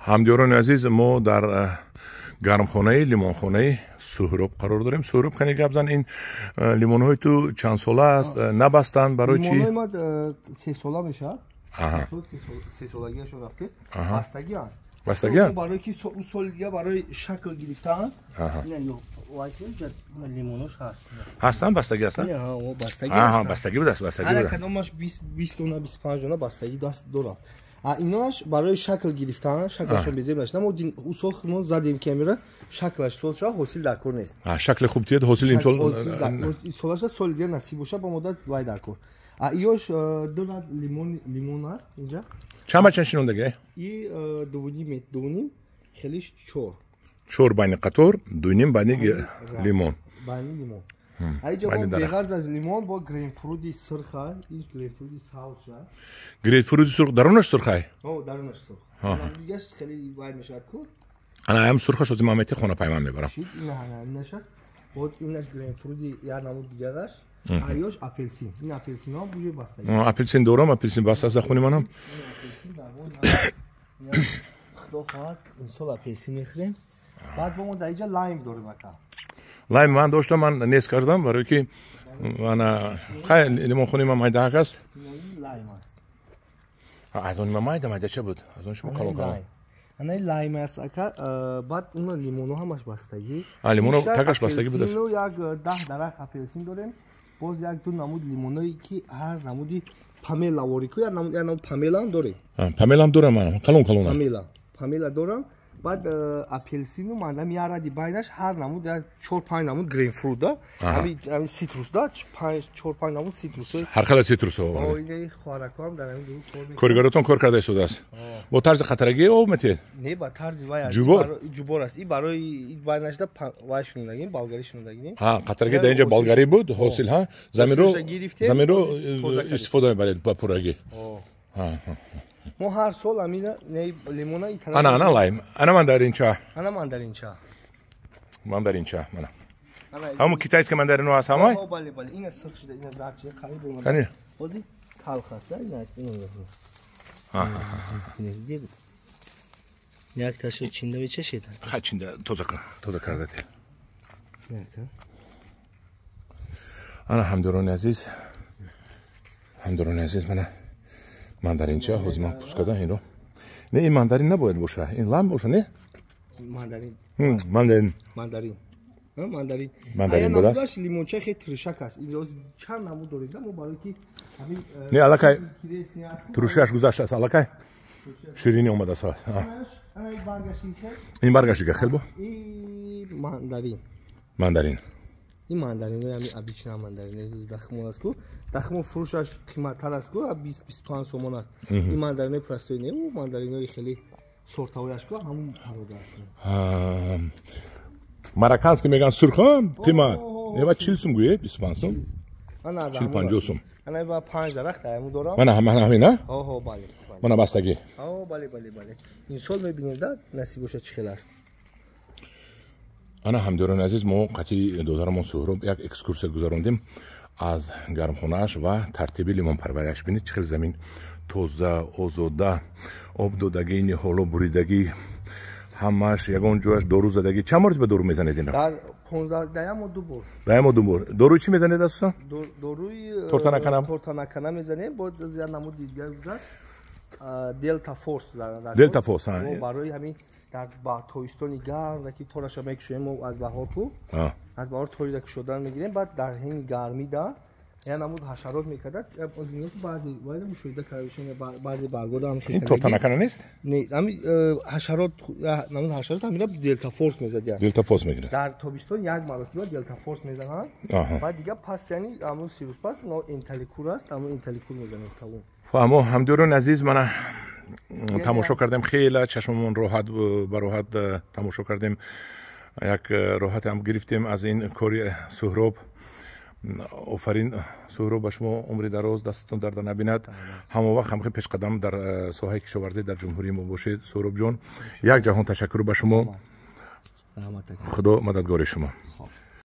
ҳамдёрони азиз, мо дар гармхонаи лимонхонаи Суҳроб қарор дорем. Суҳроб, кане гап зан, ин лимонҳои ту чанд сола аст? Набастанд барои чӣ? лимонҳои мо 3 сола мешавад. 3 солагиашон рафтест. Бастагӣ аст. Бастагӣ аст? Барои ки соли дига барои шакл гирифтан, лимонош ҳаст. Ҳастанд? Бастагӣ ҳастанд? Бастагӣ аст. Бастагӣ будааст, бастагӣ ҳар будааст. кадомаш 20 дона, 25 дона бастагӣ дорад. Инош барои шакл гирифтан, шаклашон безем нашда, мо усол худмон задем ки амира шаклаш сол шуда ҳосил дар кор нест. Шакли хуб тиед, ҳосил ин сол солаша соли дига насиб боша ба модат вай дар кор. Иёш дорад лимон аст инҷа. чанд бачан шинондаги? И 2.5 хелиш 4. 4 байни қатор, 2.5 байни лимон. Байни лимон. Айҷа бо беғарз аз лимон бо грейпфрути сирха, ин грейпфрути савша. Грейпфрути сурх дарунаш сурхай? Дарунаш сурх. Дигаш хеле вай мешавад ку. Ана ам сурхаш ози мамати хона пайванд мебарам. Шит ин нашаст. Вот инаш грейпфрути я намуд дигараш. Айёш апельсин. Ин апельсинҳо бужи бастагӣ. Апельсин дорам, апельсин баста аз хуни манам. Худо хоҳад имсол апельсин мехӯрем. Баъд бо мо дар инҷа лайм дорем ака. Лайм ман доштам, ман нест кардам, барои ки ана қай лимонхони ман майдаак аст. Лайм аст. Аз он майда ча буд? Аз он шумо калон калон. Ана лайм аст ака. Баъд уна лимоно ҳамаш бастагӣ. Лимоно такаш бастагӣ будааст. Як 10 дарахт апельсин дорем. Боз як ду намуд лимоное ки ҳар намуди памела ворику як намуд памела ҳам дорем. Памела ҳам дорам, калон калон. Памела дорам. Баъд апельсину мандам яради байнаш ҳар намуд 4-5 намуд грейпфрут да. Ами ситрус да, 4-5 намуд ситрус. Ҳар хела ситрус. Оинаи хоҳарако ҳам дар ин ду кор мекунад. Коргаротон кор карда истодааст. Бо тарзи қатарагӣ об метед? Не, ба тарзи вай аст. Ҷубор аст. И барои байнашда вай шунудагӣ, болгарӣ шунудагӣ. Қатарагӣ дар инҷа болгарӣ буд, ҳосил ҳа. Заминро истифода мебаред ба пуррагӣ. мо ҳар сол амина лимона итара. Ана лайм. Ана мандаринча. Мандаринча мана. Ҳамо китайский мандарино аст ҳамай? Бале, ина сирх шуда, ина зард шуда, қариб омада. Кани? Ҳозир талх аст, ина дид. Як таша чинда бечашед. Ха чинда тоза кардате. Ана ҳамдорони азиз, мана мандаринча ҳозир ман пӯст кардам инро. Не, ин мандарин набояд боша, ин лайм боша, не? Мандарин будааст. Намудаш лимонча хеле тиршак аст. Инҷо чанд намуд доред, мо барои ки не аллакай туршаш гузаштааст, аллакай ширини омадааст. Ин баргашига хел бо. Мандарин. ин мандаринои ами обична мандаринои дахмон аст ку. Дахмон фурӯшаш қиматтар аст ку, 20-25 сомон аст. ин мандаринои простои не, мандаринои хеле сортавояш ку ҳамун парода аст. Марокканский меган сурхам, қимат. Нева 40 сум гӯе, 25 сум. 40-50 сум. Ана ба 5 дарахт айму дорам. Мана ҳамина? Бале. Мана бастагӣ. Бале. Ин сол мебинем да насиб боша чӣ хел аст. ана ҳамдорони азиз, мо қатъи додарамон Суҳроб як экскурсия гузарондем аз гармхонааш ва тартиби лимонпарварияш. бинед чӣ хел замин тоза, озода, об додагӣ, ниҳоло буридагӣ, ҳамааш ягон ҷояш дору задагӣ. чанд маротиба дору мезанед ин? Дар 15 мо ду бор. Даимо ду бор. Доруи чӣ мезанед асосан? Доруи тортанакана мезанем, бо я намуд дигар гузашт. Delta Force барои ҳамин дар ба тоистони гарм ки тораша мекушоем мо аз баҳор ку. Аз баҳор торида кушодан мегирем, баъд дар ҳини гармида я намуд ҳашарот мекардад. баъзе мушоҳида кардашон баъзе баргода ҳам ин тортанакана нест? Не, ҳамин ҳашарот намуд ҳашарот ҳамира Delta Force мезадиям. Delta Force мегирад. Дар тобистон як маротиба Delta Force мезананд. Баъд дига пас яъни ҳамун сирус но интеликур аст, ҳамун интеликур мезанем тавон. фаҳмо ҳамдорони азиз, мана тамошо кардем, хеле чашмамон роҳат ба роҳат тамошо кардем. як роҳате ҳам гирифтем аз ин кори Суҳроб. офарин Суҳроб, ба шумо умри дароз, дастатон дарда набинад. ҳамон вақт ҳамхел пешқадам дар соҳаи кишоварзӣ дар ҷумҳурии мо бошед. Суҳроб ҷон, як ҷаҳон ташаккур ба шумо. худо мададгори шумо.